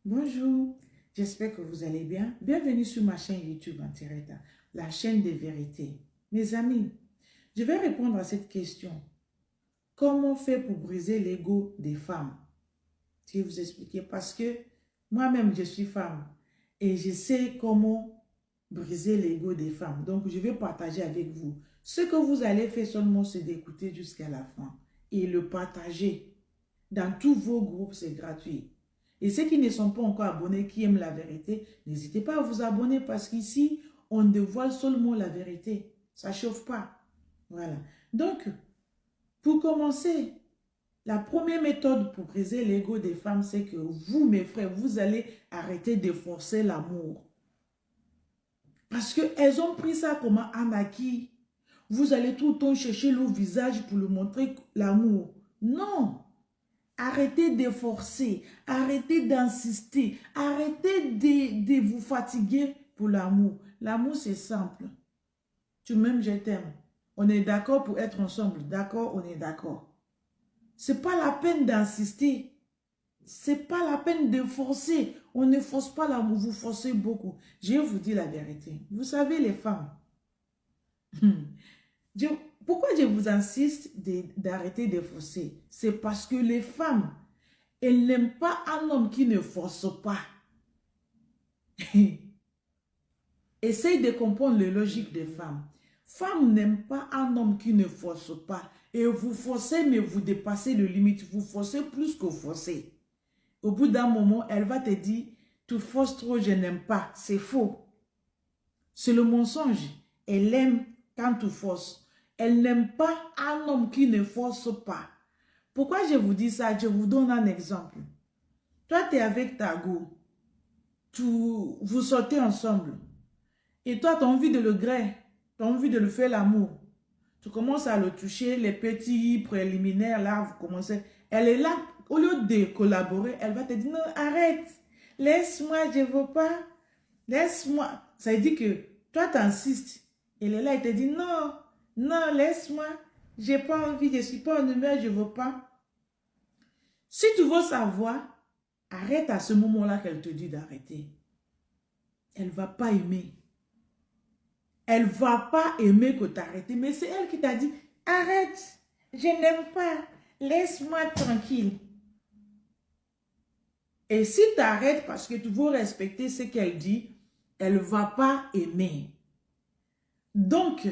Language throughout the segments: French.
Bonjour, j'espère que vous allez bien. Bienvenue sur ma chaîne YouTube Antireta, la chaîne des vérités. Mes amis, je vais répondre à cette question. Comment faire pour briser l'ego des femmes? Je vais vous expliquer parce que moi-même je suis femme et je sais comment briser l'ego des femmes. Donc je vais partager avec vous. Ce que vous allez faire seulement, c'est d'écouter jusqu'à la fin et le partager. Dans tous vos groupes, c'est gratuit. Et ceux qui ne sont pas encore abonnés, qui aiment la vérité, n'hésitez pas à vous abonner parce qu'ici, on dévoile seulement la vérité. Ça ne chauffe pas. Voilà. Donc, pour commencer, la première méthode pour briser l'ego des femmes, c'est que vous, mes frères, vous allez arrêter de forcer l'amour. Parce qu'elles ont pris ça comme un acquis. Vous allez tout le temps chercher le visage pour lui montrer l'amour. Non! Arrêtez de forcer, arrêtez d'insister, arrêtez de vous fatiguer pour l'amour. L'amour, c'est simple. Tu m'aimes, je t'aime. On est d'accord pour être ensemble. D'accord, on est d'accord. Ce n'est pas la peine d'insister. Ce n'est pas la peine de forcer. On ne force pas l'amour, vous forcez beaucoup. Je vous dis la vérité. Vous savez, les femmes, Je- pourquoi je vous insiste d'arrêter de forcer? C'est parce que les femmes, elles n'aiment pas un homme qui ne force pas. Essaye de comprendre la logique des femmes. Femmes n'aiment pas un homme qui ne force pas. Et vous forcez, mais vous dépassez le limite. Vous forcez plus que vous forcez. Au bout d'un moment, elle va te dire, tu forces trop, je n'aime pas. C'est faux. C'est le mensonge. Elle aime quand tu forces. Elle n'aime pas un homme qui ne force pas. Pourquoi je vous dis ça? Je vous donne un exemple. Toi, tu es avec ta go. Vous sortez ensemble. Et toi, tu as envie de le gré. Tu as envie de le faire l'amour. Tu commences à le toucher, les petits préliminaires, là, vous commencez. Elle est là, au lieu de collaborer, elle va te dire, non, arrête. Laisse-moi, je ne veux pas. Laisse-moi. Ça veut dire que toi, tu insistes. Elle est là, elle te dit, non, non, laisse-moi. J'ai pas envie, je ne suis pas en humeur, je ne veux pas. Si tu veux savoir, arrête à ce moment-là qu'elle te dit d'arrêter. Elle ne va pas aimer. Elle ne va pas aimer que tu arrêtes. Mais c'est elle qui t'a dit, arrête, je n'aime pas, laisse-moi tranquille. Et si tu arrêtes parce que tu veux respecter ce qu'elle dit, elle ne va pas aimer. Donc,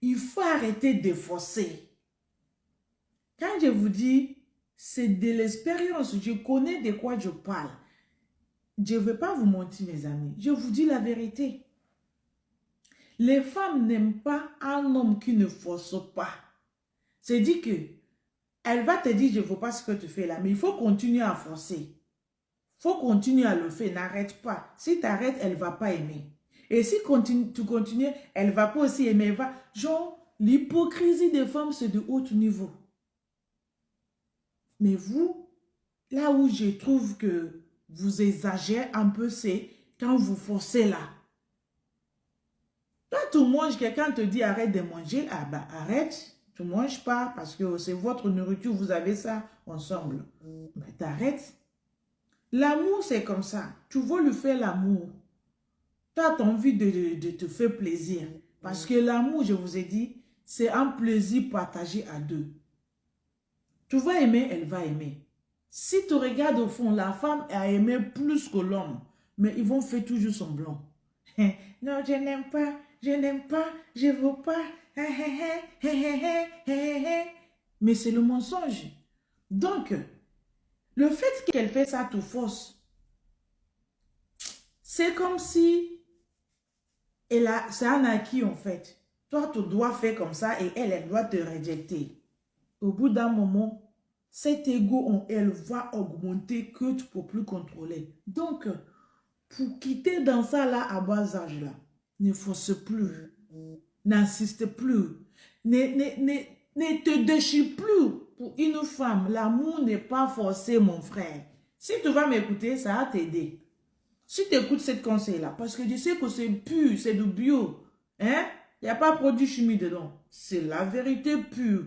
il faut arrêter de forcer. Quand je vous dis, c'est de l'expérience, je connais de quoi je parle. Je ne vais pas vous mentir, mes amis. Je vous dis la vérité. Les femmes n'aiment pas un homme qui ne force pas. C'est dit que elle va te dire, je ne veux pas ce que tu fais là, mais il faut continuer à forcer. Il faut continuer à le faire, n'arrête pas. Si tu arrêtes, elle ne va pas aimer. Et si tu continues, elle ne va pas aussi aimer. Elle va... Genre, l'hypocrisie des femmes, c'est de haut niveau. Mais vous, là où je trouve que vous exagérez un peu, c'est quand vous forcez là. Toi, tu manges, quelqu'un te dit arrête de manger, ah bah arrête, tu ne manges pas parce que c'est votre nourriture, vous avez ça ensemble. Mais t'arrêtes. L'amour, c'est comme ça. Tu veux lui faire l'amour. Tu as envie de te faire plaisir. Parce que l'amour, je vous ai dit, c'est un plaisir partagé à deux. Tu vas aimer, elle va aimer. Si tu regardes au fond, la femme a aimé plus que l'homme. Mais ils vont faire toujours semblant. Non, je n'aime pas, je n'aime pas, je ne veux pas. Mais c'est le mensonge. Donc, le fait qu'elle fait ça te force, c'est comme si c'est un acquis en fait. Toi, tu dois faire comme ça et elle doit te rejeter. Au bout d'un moment, cet ego, elle va augmenter que tu ne peux plus contrôler. Donc, pour quitter dans ça là, à bas âge là, ne force plus, n'insiste plus, ne te déchire plus pour une femme. L'amour n'est pas forcé, mon frère. Si tu vas m'écouter, ça va t'aider. Si tu écoutes cette conseil-là, parce que je sais que c'est pur, c'est du bio, hein? Il n'y a pas de produit chimique dedans. C'est la vérité pure.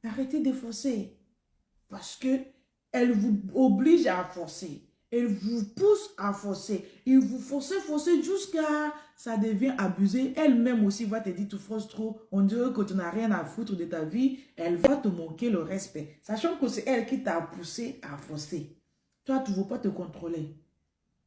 Arrêtez de forcer. Parce que elle vous oblige à forcer. Elle vous pousse à forcer. Il vous force jusqu'à ça devient abusé. Elle-même aussi va te dire tu forces trop. On dirait que tu n'as rien à foutre de ta vie. Elle va te manquer le respect. Sachant que c'est elle qui t'a poussé à forcer. Toi, tu ne veux pas te contrôler.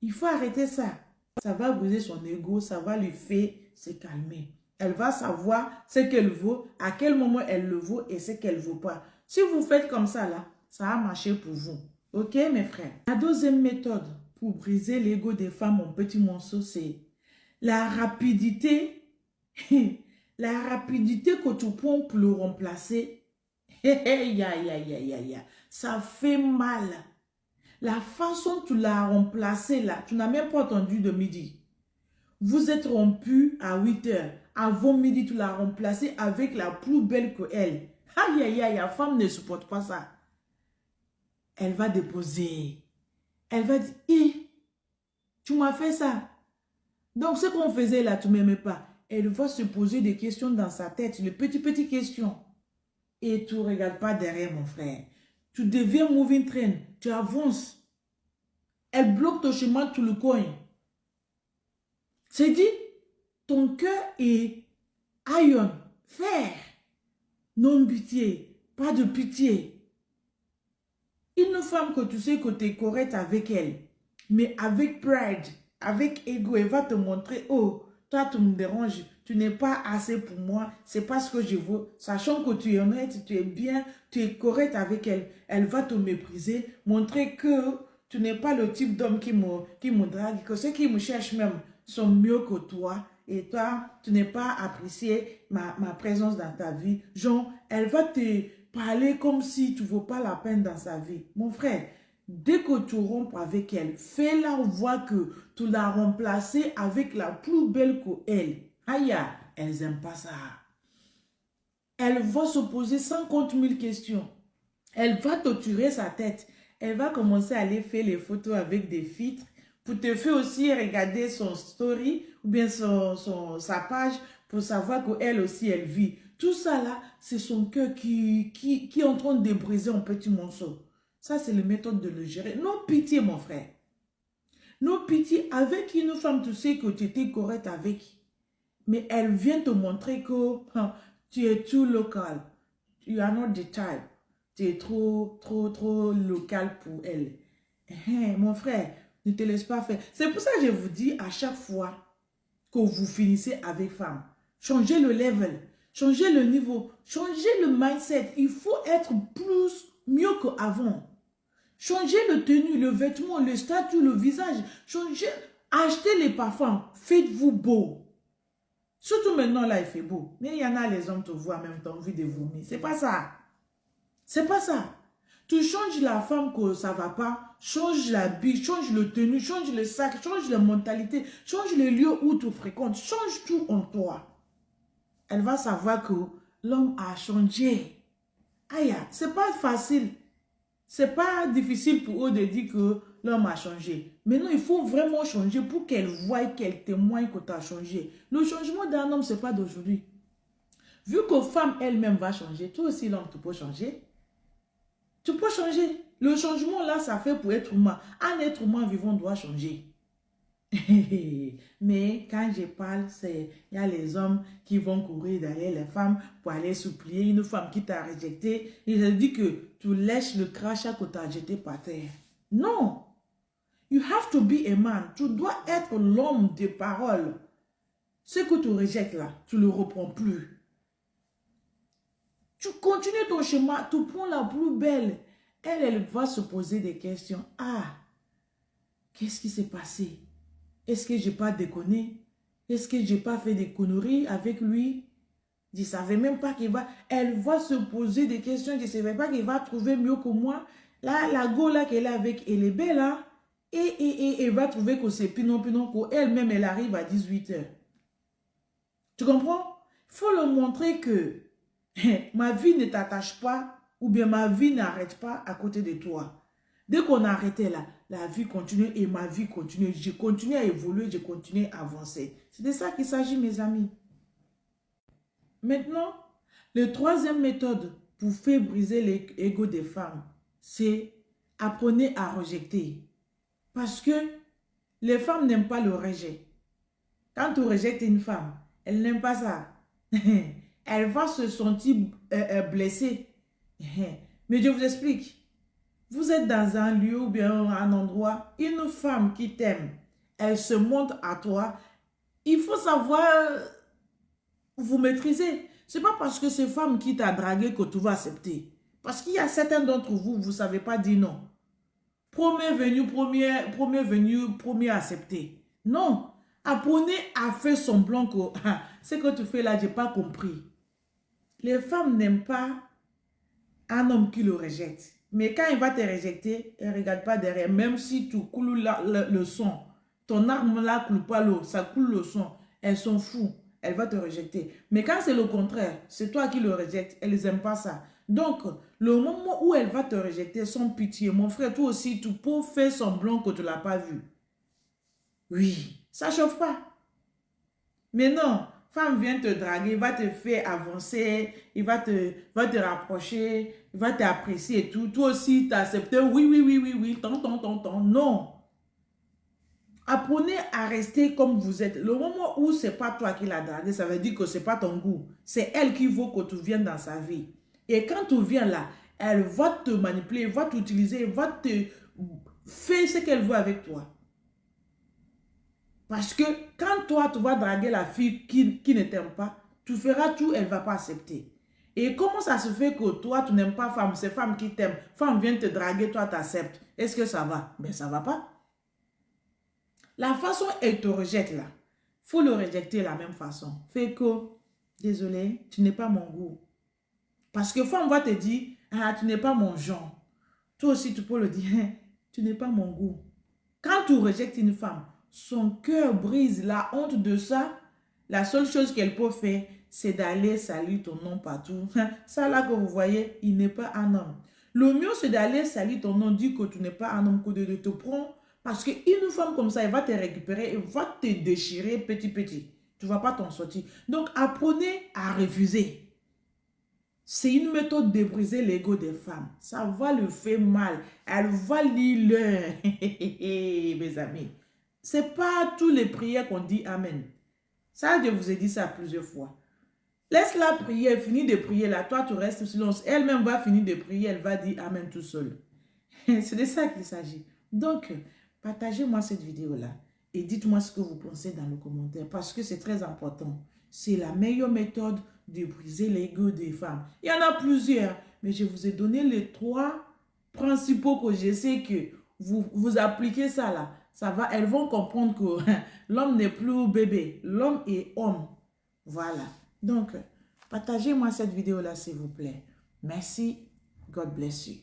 Il faut arrêter ça. Ça va briser son ego. Ça va lui faire se calmer. Elle va savoir ce qu'elle vaut, à quel moment elle le vaut et ce qu'elle ne vaut pas. Si vous faites comme ça, là, ça va marcher pour vous. Ok, mes frères? La deuxième méthode pour briser l'ego des femmes en petits morceaux, c'est la rapidité. La rapidité que tu prends pour le remplacer. Ça fait mal. La façon que tu l'as remplacé là, tu n'as même pas entendu de midi. Vous êtes rompu à 8 heures. Avant midi, tu l'as remplacé avec la plus belle que elle. Aïe, aïe, aïe, la femme ne supporte pas ça. Elle va déposer. Elle va dire, tu m'as fait ça. Donc, ce qu'on faisait là, tu ne m'aimais pas. Elle va se poser des questions dans sa tête, les petites questions. Et tu ne regardes pas derrière, mon frère. Tu deviens moving train. Tu avances. Elle bloque ton chemin, tu le cognes. C'est dit, ton cœur est iron, fer. Non pitié, pas de pitié. Une femme que tu sais que tu es correct avec elle, mais avec pride, avec ego, elle va te montrer, oh, toi tu me déranges, tu n'es pas assez pour moi, c'est pas ce que je veux. Sachant que tu es honnête, tu es bien, tu es correct avec elle, elle va te mépriser, montrer que tu n'es pas le type d'homme qui me drague, que ceux qui me cherchent même sont mieux que toi. Et toi, tu n'es pas apprécié ma présence dans ta vie. Genre, elle va te parler comme si tu ne vaux pas la peine dans sa vie. Mon frère, dès que tu rompes avec elle, fais-la voir que tu l'as remplacée avec la plus belle qu'elle. Aïe, elles n'aiment pas ça. Elle va se poser 50 000 questions. Elle va torturer sa tête. Elle va commencer à aller faire les photos avec des filtres pour te faire aussi regarder son story ou bien sa page pour savoir qu'elle aussi, elle vit. Tout ça là, c'est son cœur qui est en train de briser en petits morceaux. Ça, c'est la méthode de le gérer. Non pitié, mon frère. Non pitié. Avec une femme, tu sais que tu étais correct avec. Mais elle vient te montrer que tu es too local. You are not the type. Tu es trop local pour elle. Mon frère, ne te laisse pas faire. C'est pour ça que je vous dis à chaque fois que vous finissez avec femme, changez le level, changez le niveau, changez le mindset. Il faut être mieux qu'avant. Changez le tenue, le vêtement, le statut, le visage. Changez, achetez les parfums. Faites-vous beau. Surtout maintenant, là, il fait beau. Mais il y en a, les hommes te voient en même temps, envie de vomir. C'est pas ça. C'est pas ça. Tu changes la femme que ça va pas, change l'habit, change le tenue, change le sac, change la mentalité, change le lieu où tu fréquentes, change tout en toi. Elle va savoir que l'homme a changé. Aïe, c'est pas facile. C'est pas difficile pour eux de dire que l'homme a changé. Maintenant, il faut vraiment changer pour qu'elle voie, qu'elle témoigne que tu as changé. Le changement d'un homme, c'est pas d'aujourd'hui. Vu que femme elle-même va changer, toi aussi l'homme, tu peux changer. Tu peux changer. Le changement là, ça fait pour être humain. Un être humain vivant doit changer. Mais quand je parle, il y a les hommes qui vont courir derrière les femmes pour aller supplier une femme qui t'a rejeté. Il te dit que tu lèches le crachat que tu as jeté par terre. Non. You have to be a man. Tu dois être l'homme de parole. Ce que tu rejettes là, tu ne le reprends plus. Tu continues ton chemin, tu prends la plus belle. Elle va se poser des questions. Ah, qu'est-ce qui s'est passé? Est-ce que je n'ai pas déconné? Est-ce que je n'ai pas fait des conneries avec lui? Je ne savais même pas qu'il va... Elle va se poser des questions. Je ne savais pas qu'il va trouver mieux que moi. Là, la go là qu'elle est avec, elle est belle. Hein? Et elle va trouver que c'est pinon qu'elle-même, elle arrive à 18 h. Tu comprends? Il faut leur montrer que ma vie ne t'attache pas ou bien ma vie n'arrête pas à côté de toi. Dès qu'on a arrêté là, la vie continue et ma vie continue. Je continue à évoluer, je continue à avancer. C'est de ça qu'il s'agit, mes amis. Maintenant, la troisième méthode pour faire briser l'ego des femmes, c'est apprenez à rejeter. Parce que les femmes n'aiment pas le rejet. Quand tu rejettes une femme, elle n'aime pas ça. Elle va se sentir blessée. Mais je vous explique. Vous êtes dans un lieu ou bien un endroit, une femme qui t'aime, elle se montre à toi. Il faut savoir vous maîtriser. Ce n'est pas parce que c'est femme qui t'a dragué que tu vas accepter. Parce qu'il y a certains d'entre vous, vous ne savez pas dire non. Premier venu, premier accepté. Non. Apprenez à faire semblant que ce que tu fais là, je n'ai pas compris. Les femmes n'aiment pas un homme qui le rejette. Mais quand il va te rejeter, elle ne regarde pas derrière. Même si tu coules le sang, ton arme là coule pas l'eau, ça coule le sang. Elles s'en foutent. Elle va te rejeter. Mais quand c'est le contraire, c'est toi qui le rejettes, elles n'aiment pas ça. Donc, le moment où elle va te rejeter, sans pitié, mon frère, toi aussi, tu peux faire semblant que tu ne l'as pas vu. Oui, ça ne chauffe pas. Mais non, femme vient te draguer, va te faire avancer, il va te rapprocher, il va t'apprécier et tout. Toi aussi, tu as accepté, oui, tant. Non. Apprenez à rester comme vous êtes. Le moment où ce n'est pas toi qui l'as dragué, ça veut dire que ce n'est pas ton goût. C'est elle qui veut que tu viennes dans sa vie. Et quand tu viens là, elle va te manipuler, elle va t'utiliser, elle va te faire ce qu'elle veut avec toi. Parce que quand toi, tu vas draguer la fille qui ne t'aime pas, tu feras tout, elle ne va pas accepter. Et comment ça se fait que toi, tu n'aimes pas femme, c'est femme qui t'aime, femme vient te draguer, toi, tu acceptes. Est-ce que ça va? Ben, ça ne va pas. La façon elle te rejette là, il faut le rejeter de la même façon. Fait que, désolé, tu n'es pas mon goût. Parce que femme va te dire, ah, tu n'es pas mon genre. Toi aussi, tu peux le dire, tu n'es pas mon goût. Quand tu rejettes une femme, son cœur brise, la honte de ça. La seule chose qu'elle peut faire, c'est d'aller saluer ton nom partout. Ça là que vous voyez, il n'est pas un homme. Le mieux, c'est d'aller saluer ton nom, dire que tu n'es pas un homme, que de te prendre. Parce qu'une femme comme ça, elle va te récupérer, elle va te déchirer petit. Tu ne vas pas t'en sortir. Donc, apprenez à refuser. C'est une méthode de briser l'ego des femmes. Ça va le faire mal. Elle va lire mes amis. Ce n'est pas tous les prières qu'on dit Amen. Ça, je vous ai dit ça plusieurs fois. Laisse-la prier, finis de prier là. Toi, tu restes silence. Elle-même va finir de prier, elle va dire Amen tout seul. C'est de ça qu'il s'agit. Donc, partagez-moi cette vidéo-là et dites-moi ce que vous pensez dans le commentaire parce que c'est très important. C'est la meilleure méthode de briser l'ego des femmes. Il y en a plusieurs, mais je vous ai donné les 3 principaux que je sais que vous appliquez ça là. Ça va, elles vont comprendre que l'homme n'est plus bébé, l'homme est homme. Voilà. Donc, partagez-moi cette vidéo-là s'il vous plaît. Merci. God bless you.